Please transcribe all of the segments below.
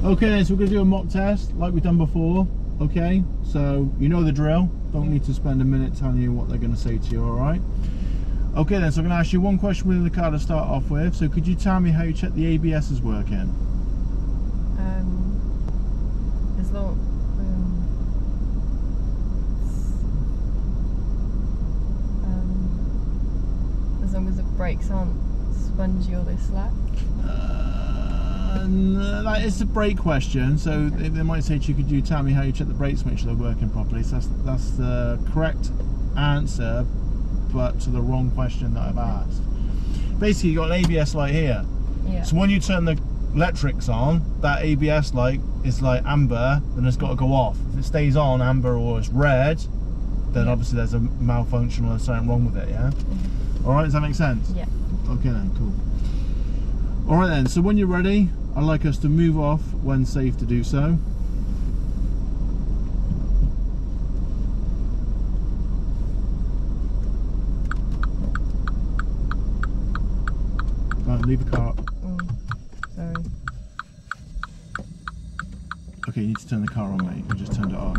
Okay, so we're going to do a mock test like we've done before. Okay, so you know the drill. Don't need to spend a minute telling you what they're going to say to you, alright? Okay then, so I'm going to ask you one question within the car to start off with. So could you tell me how you check the ABS is working? As long as the brakes aren't spongy or they're slack. That is a brake question, so they might say to you, could you tell me how you check the brakes to make sure they're working properly? So that's the correct answer, but to the wrong question that I've asked. Basically, you've got an ABS light here. Yeah. So when you turn the electrics on, that ABS light is like amber, then it's got to go off. If it stays on amber or it's red, then obviously there's a malfunction or there's something wrong with it, yeah? Alright, does that make sense? Yeah. Okay then, cool. Alright then, so when you're ready, I'd like us to move off when safe to do so. Right, leave the car. Sorry. Okay, you need to turn the car on, mate. You just turned it off.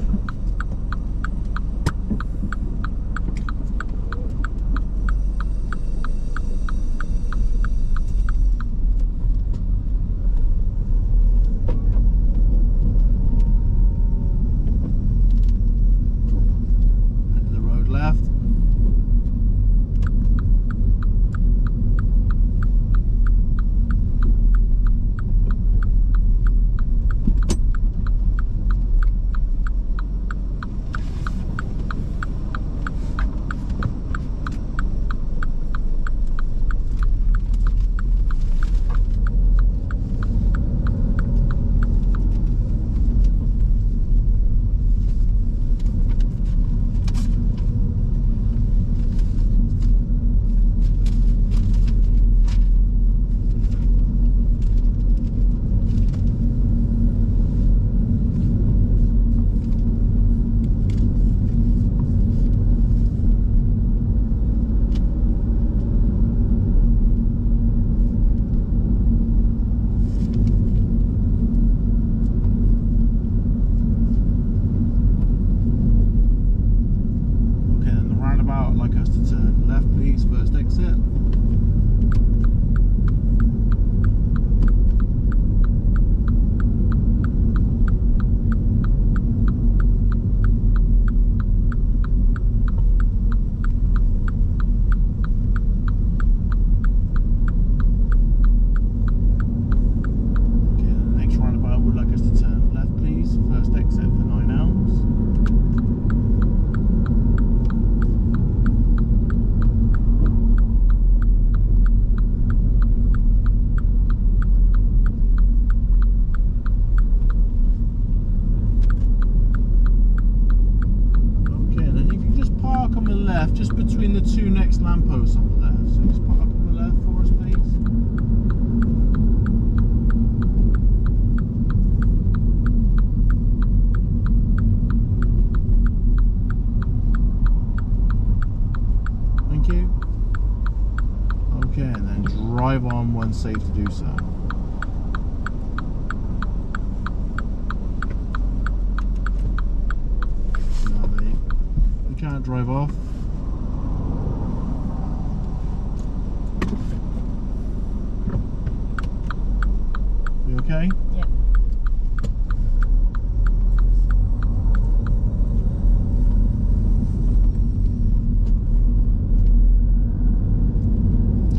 Just between the two next lampposts on the left. So just park on the left for us, please. Thank you. Okay, and then drive on when safe to do so. Now we can't drive off. Okay? Yeah.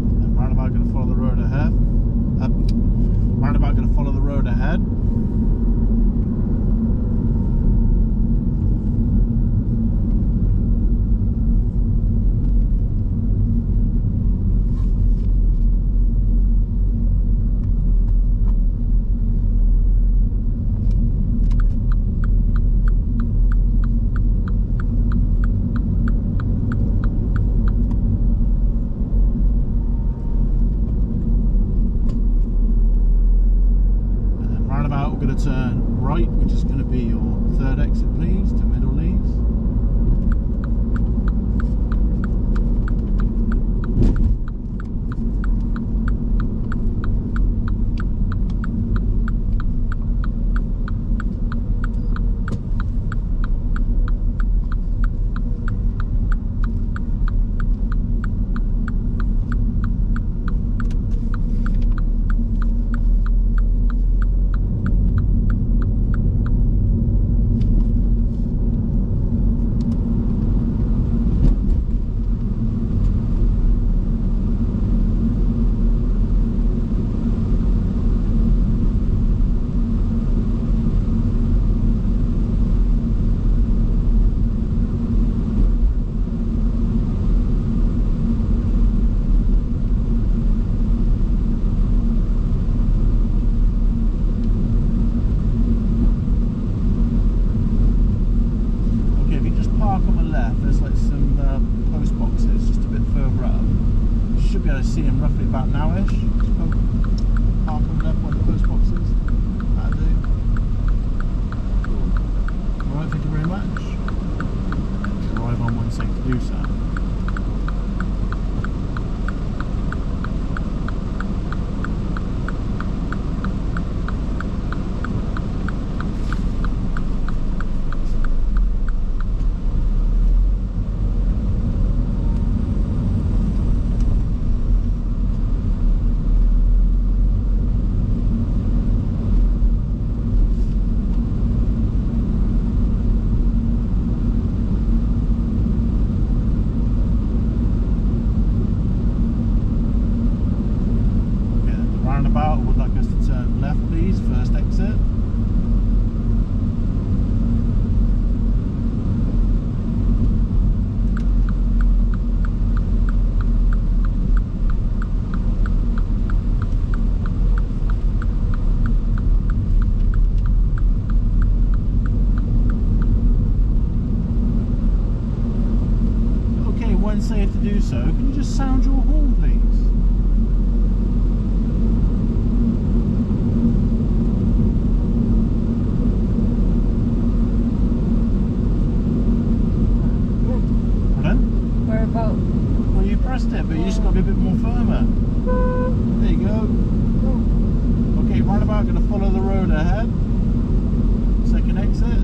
I'm roundabout going to follow the road ahead. Roundabout going to follow the road ahead. Turn right, which is going to be your third exit, please, to Middle Lees. be able to see him roughly about nowish. Park on the left, one of the post boxes. That'll do. Alright, thank you very much. Drive on when safe to do so. Would like us to turn left, please. First exit. Okay, when safe to do so, can you just sound your horn, please? Well, you pressed it, but you just got to be a bit more firmer. There you go. Okay, roundabout, going to follow the road ahead. Second exit.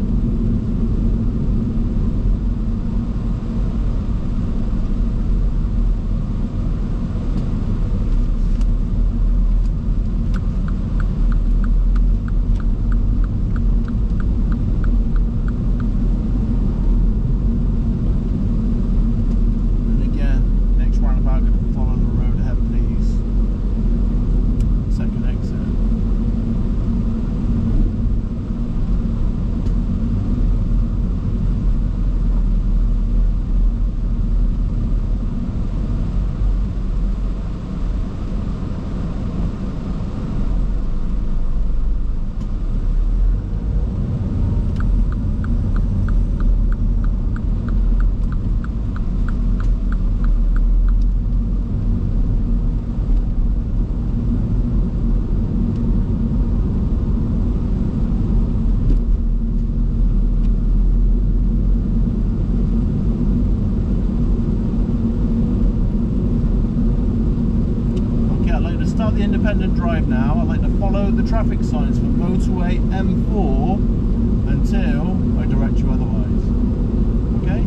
Start the independent drive now. I'd like to follow the traffic signs for motorway M4 until I direct you otherwise. Okay?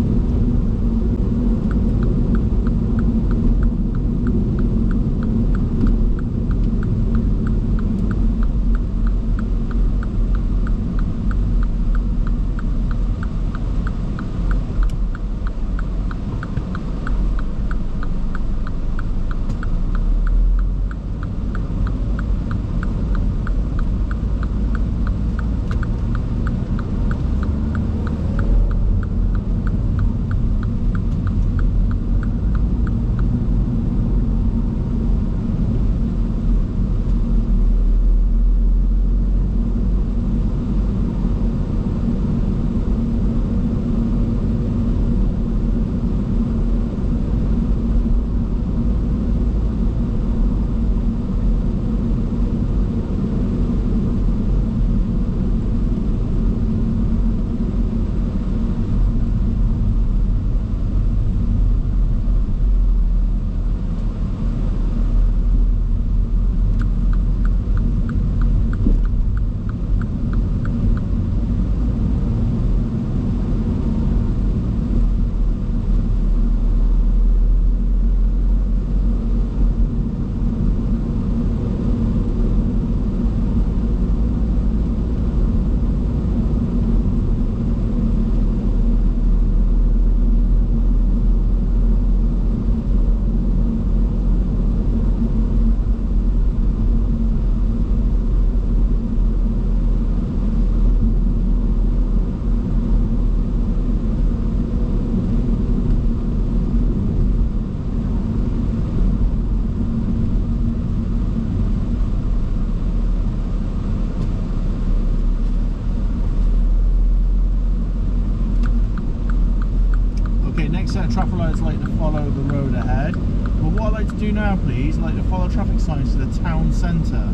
Traffic lights like to follow the road ahead. But what I'd like to do now, please, I'd like to follow traffic signs to the town centre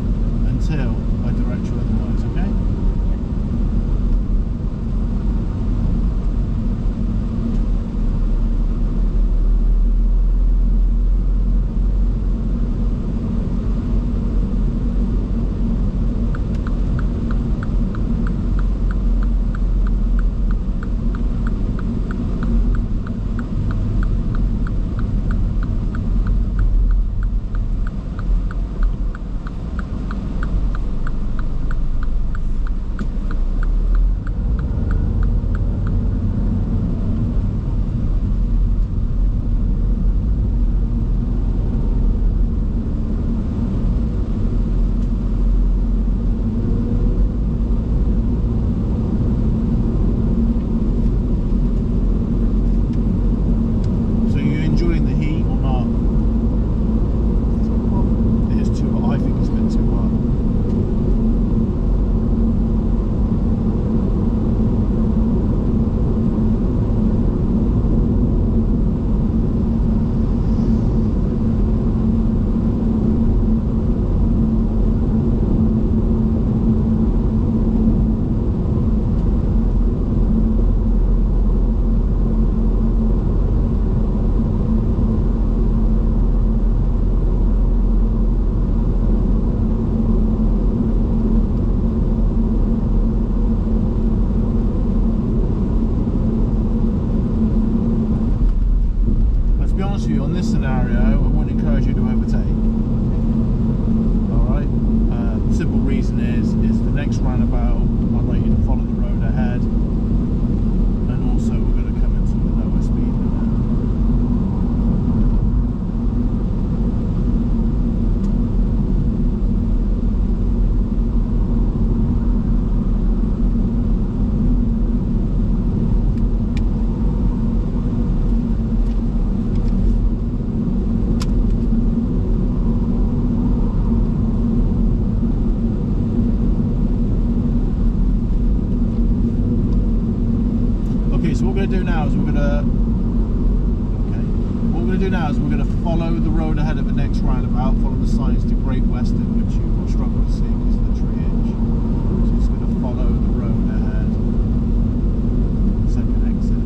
until I direct you otherwise, okay? On this scenario, I wouldn't encourage you to overtake. Alright? Simple reason is the next roundabout, I'd like you to follow the road ahead, and also we're going to come into a lower speed limit. So what we're going to do now is we're going to follow the road ahead at the next roundabout, follow the signs to Great Western, which you will struggle to see because of the treeage. So it's going to follow the road ahead. Second exit.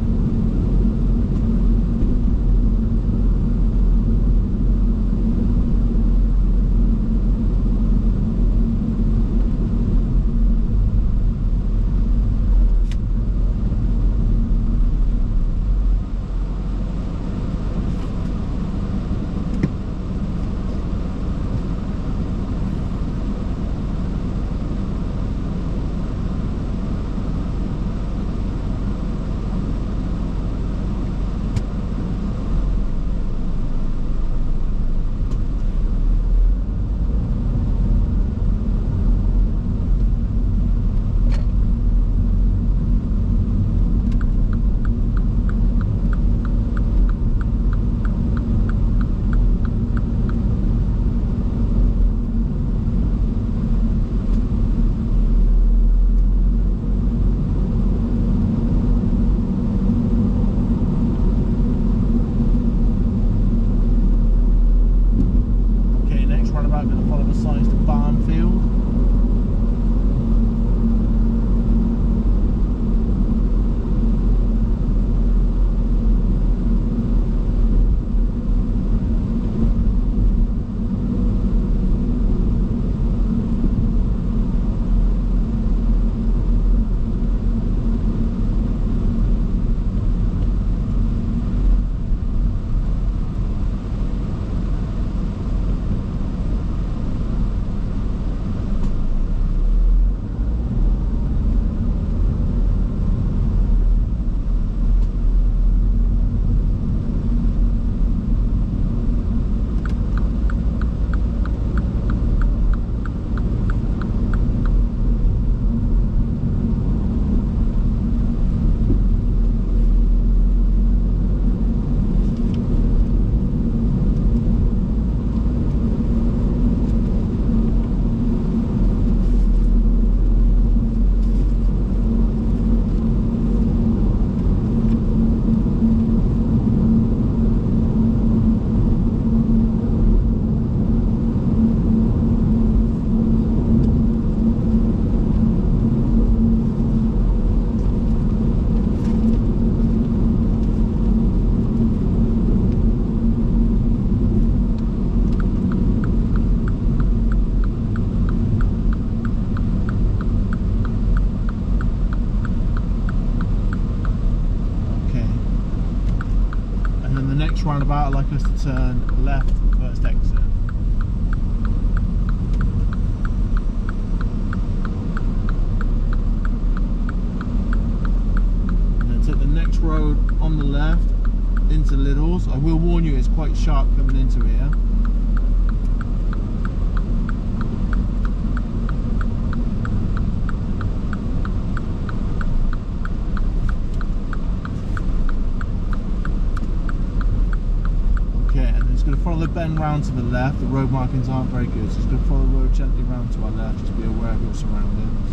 roundabout, I'd like us to turn left first exit. And then take the next road on the left into Lidl's. I will warn you, it's quite sharp coming into here. Going to follow the bend round to the left. The road markings aren't very good, so just going to follow the road gently round to our left. Just be aware of your surroundings.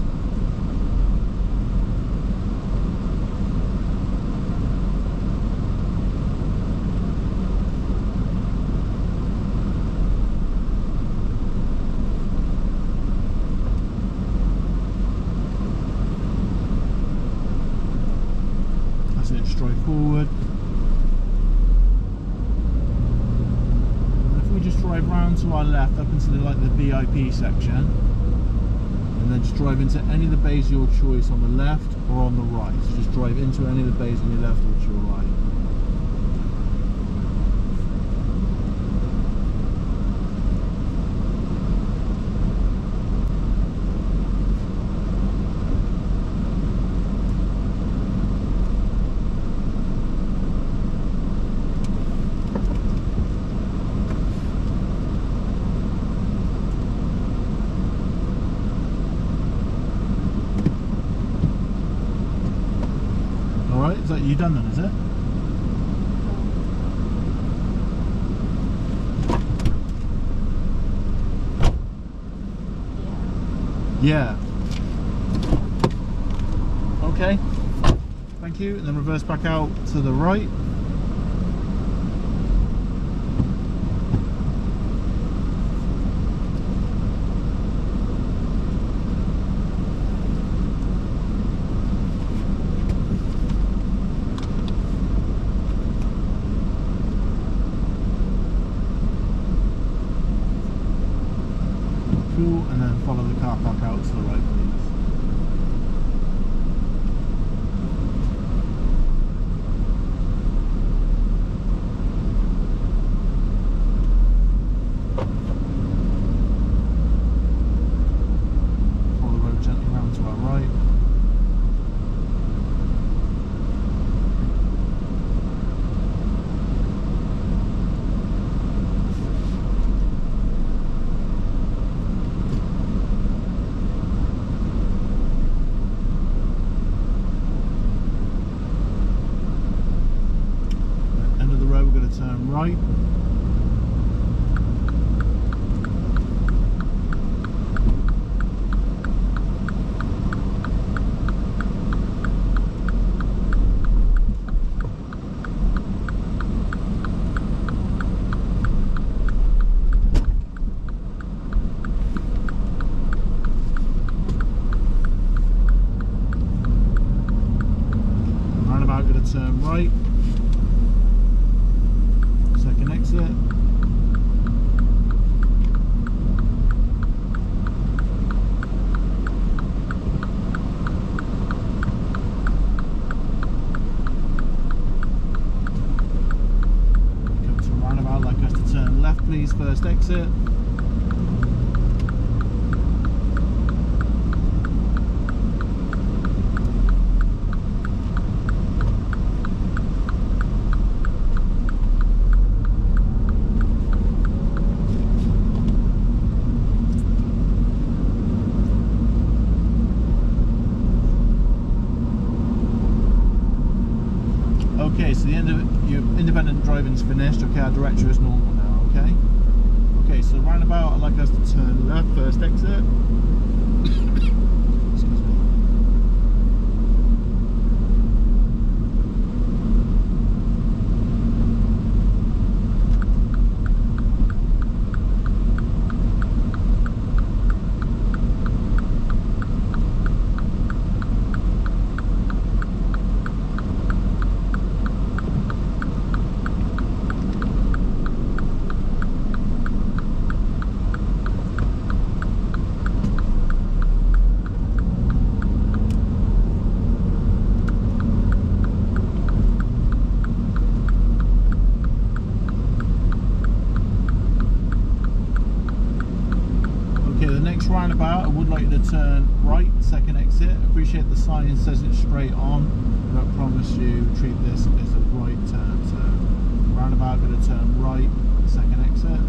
That's it, straight forward. Just drive round to our left up into the VIP section, and then just drive into any of the bays of your choice on the left or on the right. So just drive into any of the bays on your left or to your right. Is that you done then, is it? Yeah. Okay. Thank you. And then reverse back out to the right. Cool, and then follow the car park out to the right, please. Follow the road gently round to our right. Turn right. Roundabout, going to turn right. Second exit. Come to a roundabout, like us to turn left please, first exit. Okay, so the end of your independent driving's finished. Okay, our director is normal now, okay? Okay, so roundabout, I'd like us to turn left, first exit. Excuse me. like you to turn right, second exit. Appreciate the sign says it's straight on, but I promise you treat this as a right turn. So roundabout, going to turn right, second exit.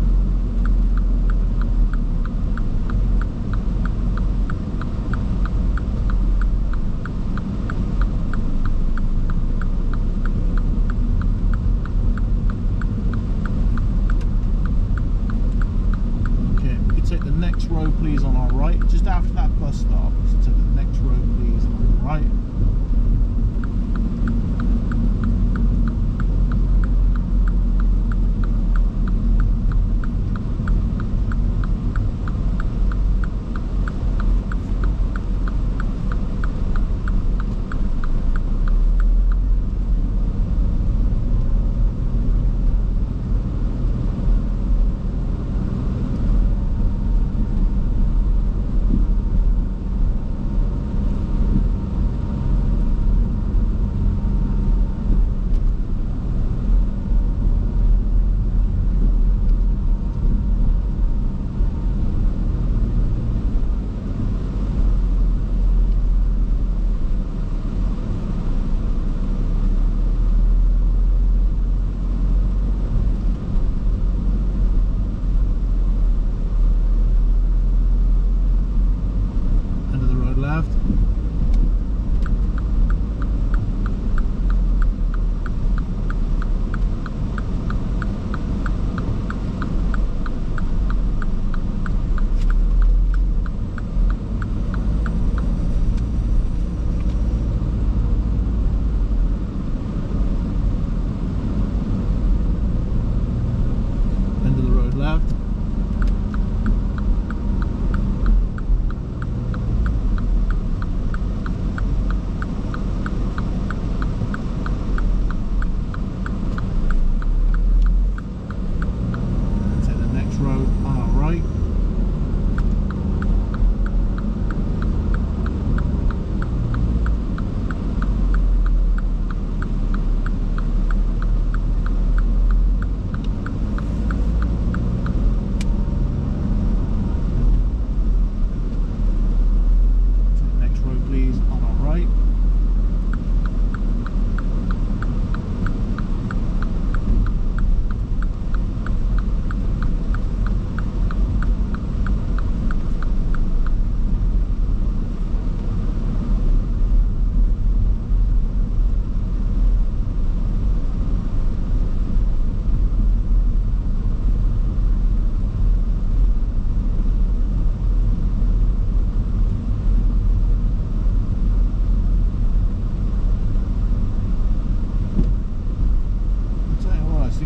Next road please on our right, just after that bus stop. So the next road please on the right. Left. End of the road left. Road on our right. Next road please on our right.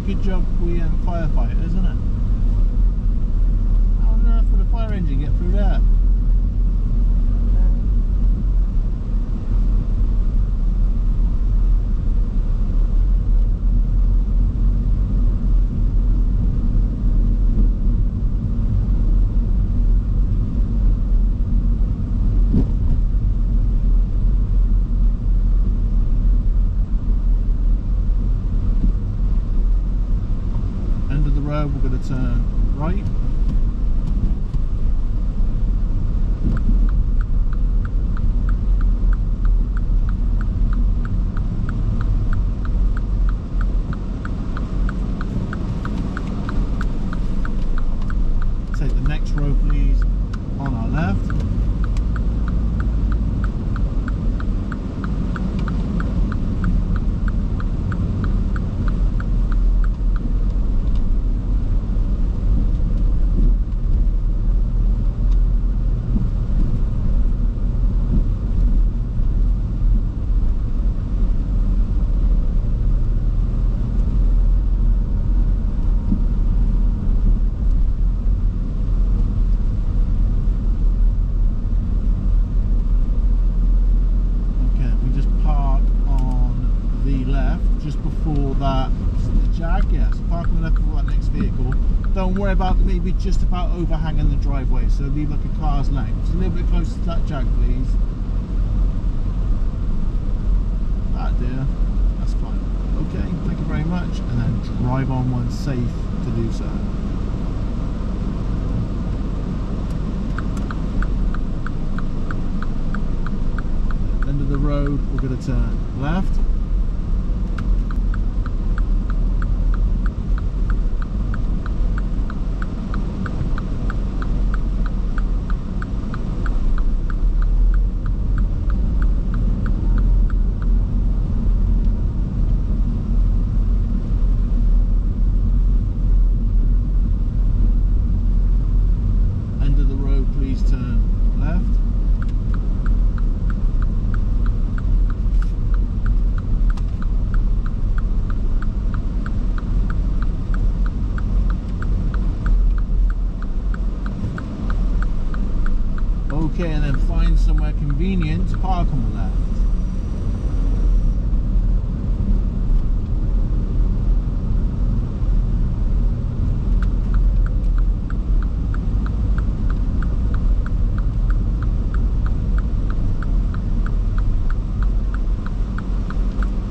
Good job we firefighter, isn't it? How on earth would a fire engine get through there? We're going to turn right. Take the next road please on our left. Just before that Jag, yeah, so park on the left before that next vehicle. Don't worry about maybe just about overhanging the driveway, so leave like a car's length. Just a little bit closer to that Jag, please. That dear, that's fine. Okay, thank you very much, and then drive on when safe to do so. road, we're going to turn left. End of the road, please turn left. Okay, and then find somewhere convenient to park on the left.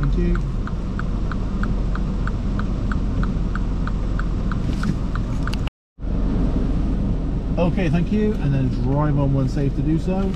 Thank you. Okay, thank you, and then drive on when safe to do so.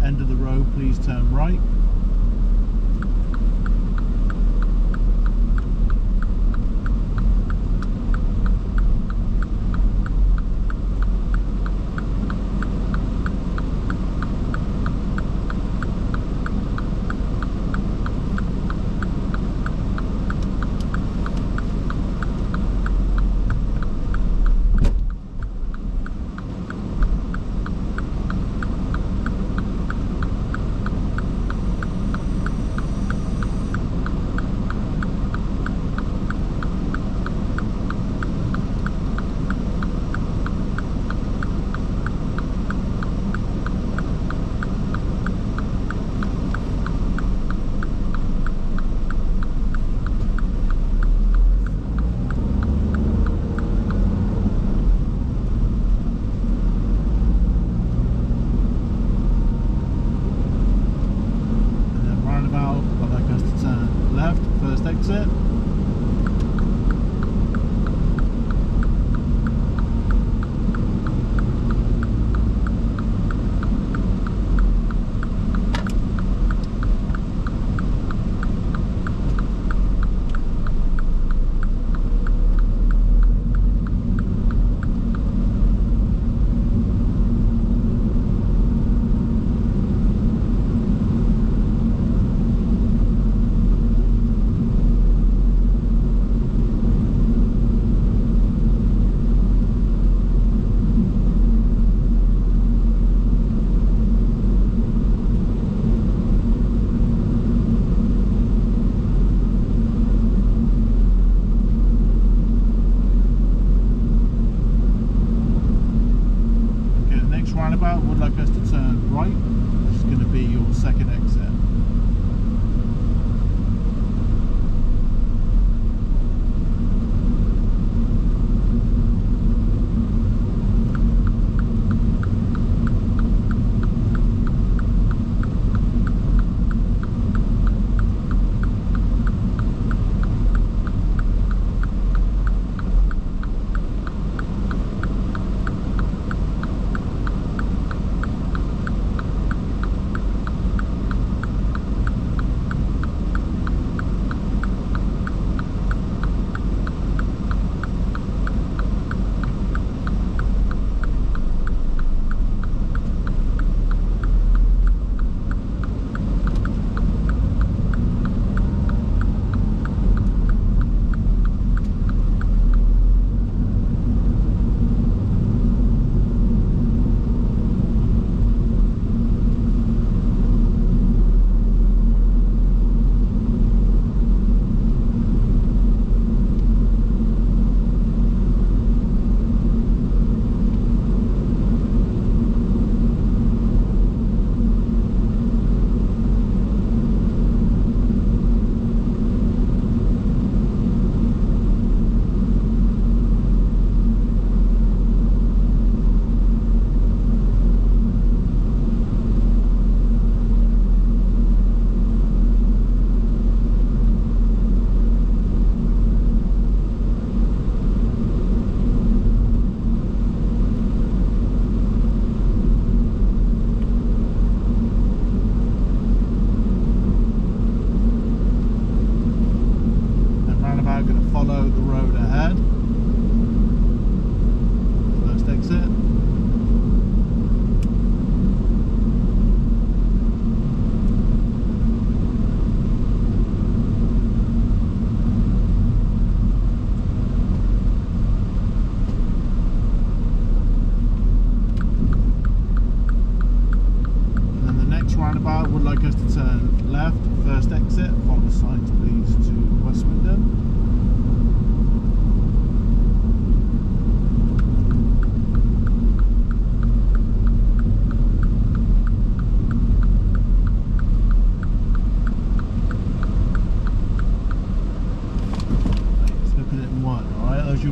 End of the road, please turn right. Exit.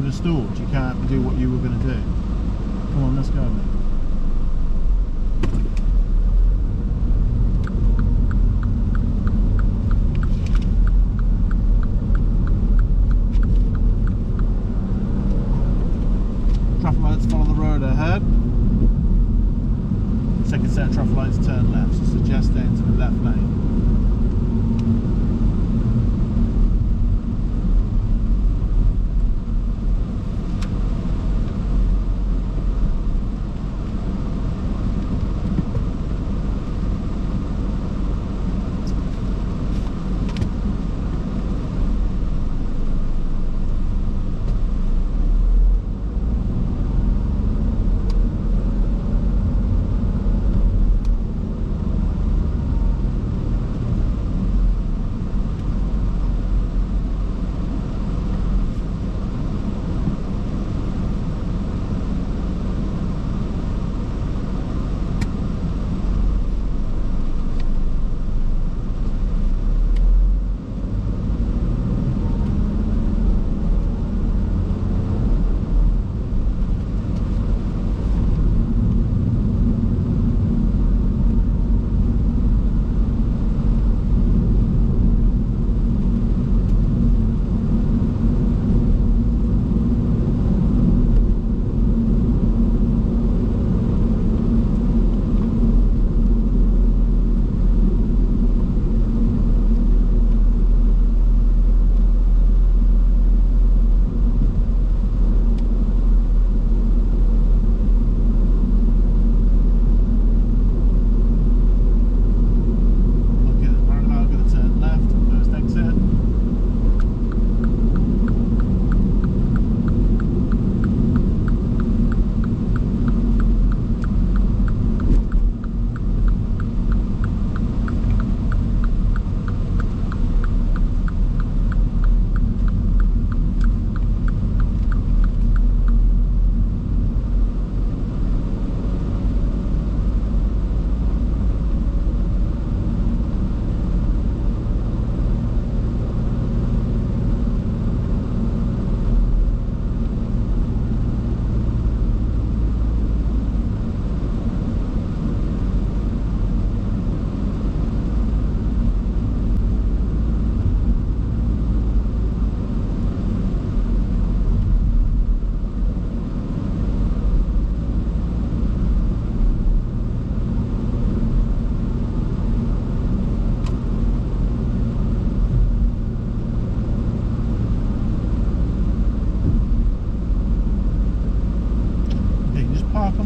have stalled. You can't do what you were going to do. Come on, let's go, mate. Traffic lights follow the road ahead. Second set of traffic lights turn left, so suggest stay into the left lane.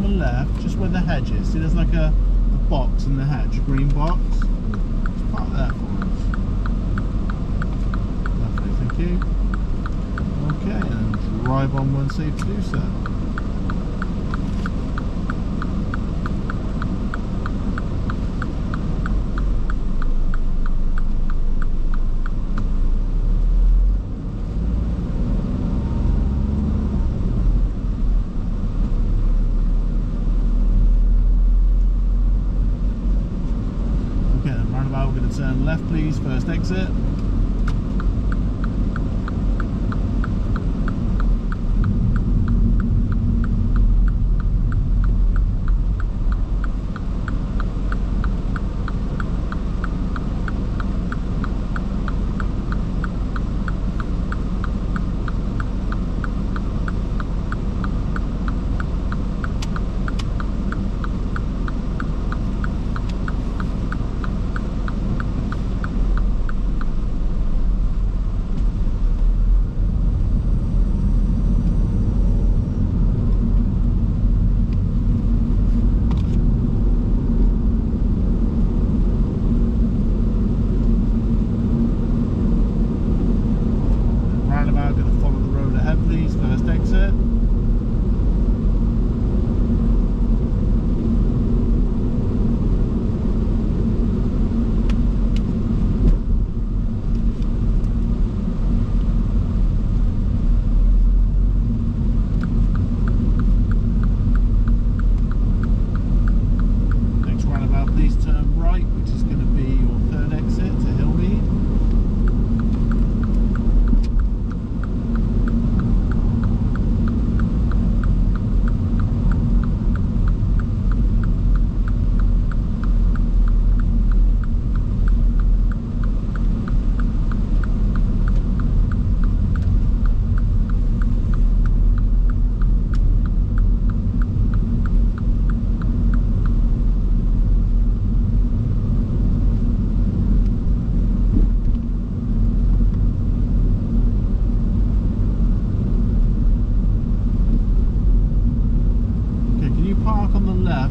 Left, just where the hedge is. See, there's like a box in the hedge, a green box. Just park there for us. Lovely, thank you. Okay, and drive on when safe to do so. Turn left, please, first exit.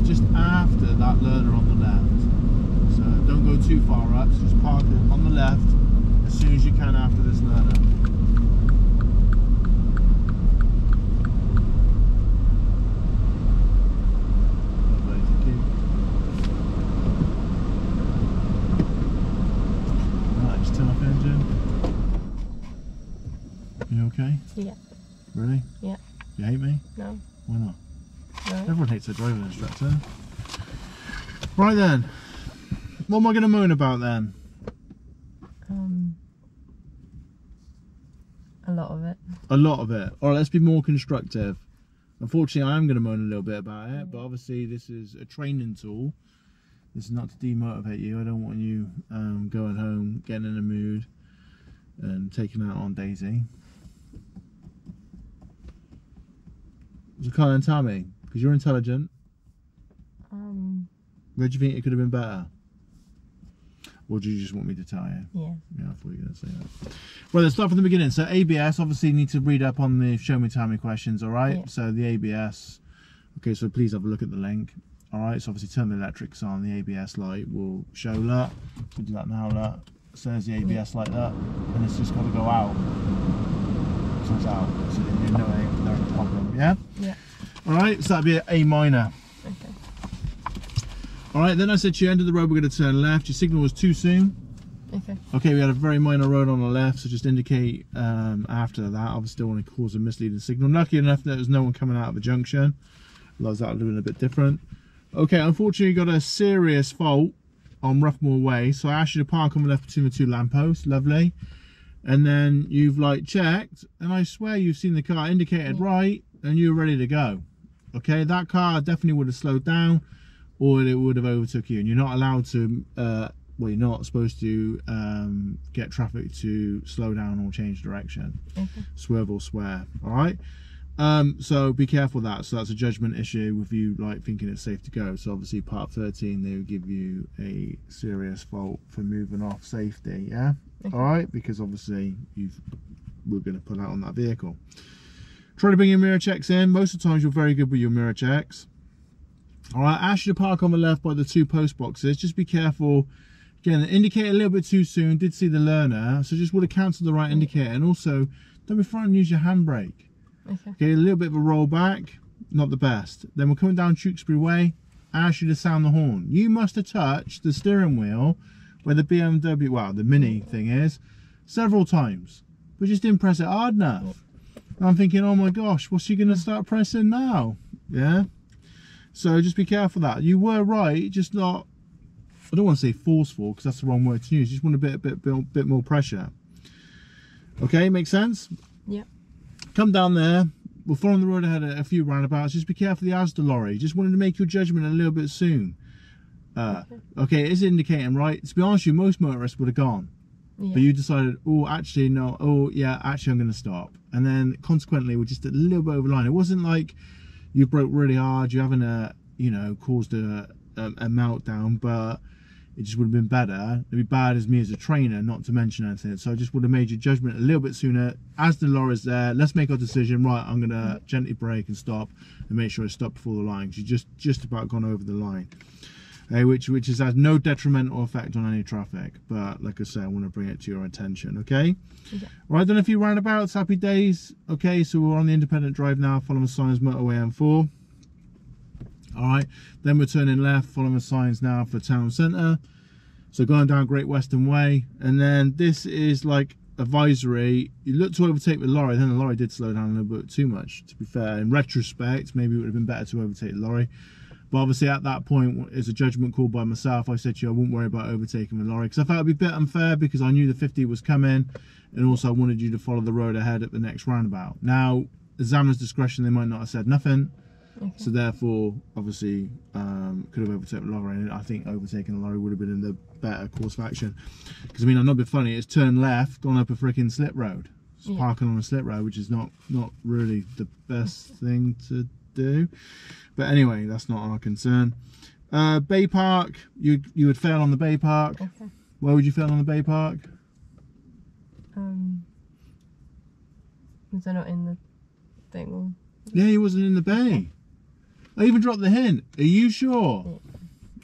just after that learner on the left. So don't go too far up, so just park it on the left as soon as you can after this learner. Lovely, thank you. Right, just turn off the engine. You okay? Yeah. Really? Yeah. You hate me? No. Why not? No. Everyone hates a driving instructor. Right then, what am I going to moan about then? A lot of it. A lot of it. Alright, let's be more constructive. Unfortunately, I am going to moan a little bit about it, but obviously this is a training tool. This is not to demotivate you. I don't want you going home, getting in a mood and taking out on Daisy. So Colin, tell me, because you're intelligent, where do you think it could have been better? Or do you just want me to tell you? Yeah. Yeah, I thought you were going to say that. Well, let's start from the beginning. So ABS, obviously you need to read up on the show me, tell me questions, all right? Yeah. So the ABS, okay, so please have a look at the link. All right, so obviously turn the electrics on, the ABS light will show that. We'll do that now, that. So there's the ABS like that, and it's just got to go out. So it's out, so then you know there's a problem, yeah? Yeah. All right, so that'd be an A minor. Okay. All right, then I said to you, end of the road, we're going to turn left. Your signal was too soon. Okay. Okay, we had a very minor road on the left, so just indicate after that. Obviously don't want to cause a misleading signal. Lucky enough that there's no one coming out of the junction, otherwise that would have been a bit different. Okay, unfortunately you got a serious fault on Roughmore Way, so I asked you to park on the left between the two lampposts. Lovely. And then you've like checked, and I swear you've seen the car indicated right, and you were ready to go. Okay, that car definitely would have slowed down, or it would have overtook you, and you're not allowed to well, you're not supposed to get traffic to slow down or change direction. Okay. Swerve or swear. All right, so be careful of that. So that's a judgment issue with you like thinking it's safe to go. So obviously part 13 they will give you a serious fault for moving off safety. Yeah. Okay. All right, because obviously we're going to pull out on that vehicle. Try to bring your mirror checks in. Most of the times you're very good with your mirror checks. All right, ask you to park on the left by the two post boxes. Just be careful. Again, the indicator a little bit too soon. Did see the learner, so just would have cancelled the right indicator. And also, don't be frightened, use your handbrake. Okay. Okay, a little bit of a roll back, not the best. Then we're coming down Tewkesbury Way. Ask you to sound the horn. You must have touched the steering wheel where the BMW, well, the Mini thing is, several times, but just didn't press it hard enough. And I'm thinking, oh my gosh, what's she going to start pressing now? Yeah. So just be careful of that. You were right, just not, I don't want to say forceful because that's the wrong word to use. You just want a bit more pressure. Okay, makes sense? Yeah. Come down there. We'll follow the road ahead a few roundabouts. Just be careful of the Asda lorry. Just wanted to make your judgment a little bit soon. Okay, it is indicating, right? To be honest with you, most motorists would have gone. Yeah. But you decided, oh, actually, no. Oh, yeah, actually, I'm going to stop. And then consequently, we're just a little bit over the line. It wasn't like you broke really hard. You haven't, you know, caused a meltdown, but it just would have been better. It'd be bad as me as a trainer, not to mention anything. So I just would have made your judgment a little bit sooner. As the lorry's there, let's make our decision. Right, I'm going to gently brake and stop and make sure I stop before the line. Because you just about gone over the line. Which has no detrimental effect on any traffic, but like I say, I want to bring it to your attention. Okay. Yeah. Right, done a few roundabouts. Happy days. Okay, so we're on the independent drive now, following the signs motorway M4. All right, then we're turning left, following the signs now for town centre. So going down Great Western Way, and then this is like advisory. You look to overtake the lorry, then the lorry did slow down a little bit too much. To be fair, in retrospect, maybe it would have been better to overtake the lorry. But obviously at that point, it's a judgment call by myself. I said to you, I wouldn't worry about overtaking the lorry, because I felt it'd be a bit unfair because I knew the 50 was coming, and also I wanted you to follow the road ahead at the next roundabout. Now, examiner's discretion, they might not have said nothing. Okay. So therefore, obviously, could have overtaken the lorry, and I think overtaking the lorry would have been in the better course of action. Because I mean, I'm not being funny, it's turned left, gone up a freaking slip road. It's parking on a slip road, which is not really the best thing to do. But anyway, that's not our concern. Bay Park, you would fail on the Bay Park. Okay. Why would you fail on the Bay Park? Was I not in the thing? Yeah, he wasn't in the bay. I even dropped the hint. Are you sure? Yeah.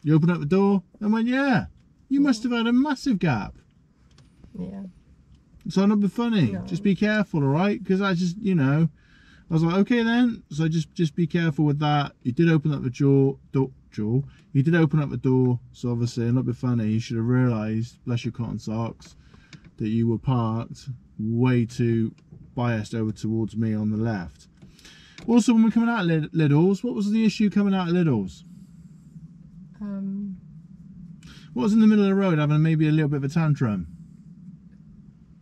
You opened up the door and went, yeah. You must have had a massive gap. Yeah. So not be funny. No. Just be careful, all right? Because I just, you know, I was like, okay then. So just be careful with that. You did open up the door. You did open up the door. So obviously, not be funny. You should have realised, bless your cotton socks, that you were parked way too biased over towards me on the left. Also, when we're coming out of Lidl's, what was the issue coming out of Lidl's? What was in the middle of the road having maybe a little bit of a tantrum?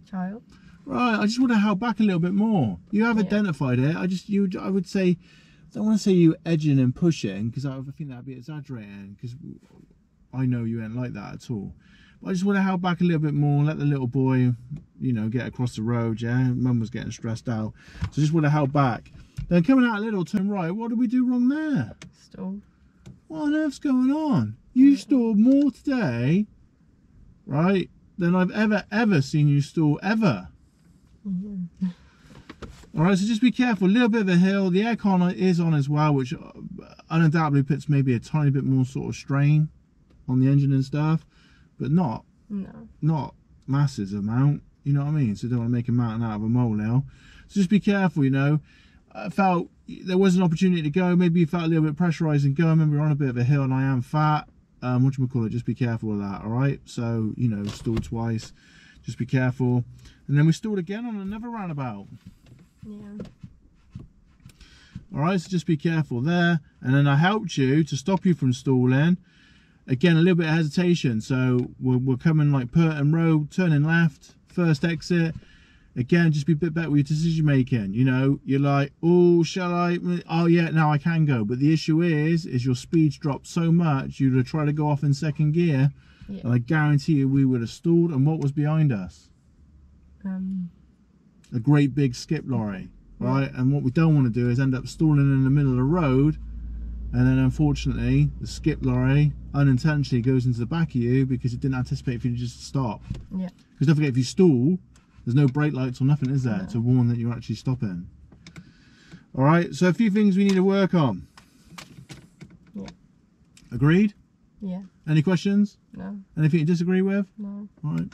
Child. Right, I just would have held back a little bit more. You have identified it. I would say, I don't want to say you edging and pushing, because I think that'd be exaggerating, because I know you ain't like that at all. But I just would have held back a little bit more, let the little boy, you know, get across the road, yeah? Mum was getting stressed out. So just would have held back. Then coming out a little, turn right, what did we do wrong there? Stall. What on earth's going on? You stalled more today, right, than I've ever seen you stall, ever. Mm-hmm. All right, so just be careful. A little bit of a hill. The aircon is on as well, which undoubtedly puts maybe a tiny bit more sort of strain on the engine and stuff, but not massive amount. You know what I mean? So don't want to make a mountain out of a molehill. So just be careful. You know, I felt there was an opportunity to go. Maybe you felt a little bit pressurised and go. I remember we're on a bit of a hill and I am fat. Whatchamacallit, just be careful with that. All right. So you know, stalled twice. Just be careful. And then we stalled again on another roundabout. Yeah. Alright, so just be careful there. And then I helped you to stop you from stalling. Again, a little bit of hesitation. So we're coming like Purton Road, turning left, first exit. Again, just be a bit better with your decision making. You know, you're like, oh, shall I? Oh yeah, now I can go. But the issue is your speed's dropped so much, you'd have tried to go off in second gear. Yeah. And I guarantee you we would have stalled. And what was behind us? A great big skip lorry, right? And what we don't want to do is end up stalling in the middle of the road, and then unfortunately the skip lorry unintentionally goes into the back of you because it didn't anticipate for you to just stop. Yeah. Because don't forget, if you stall, there's no brake lights or nothing, is there, to warn that you're actually stopping. All right, so a few things we need to work on. Yeah. Agreed? Yeah. Any questions? No. Anything you disagree with? No. All right.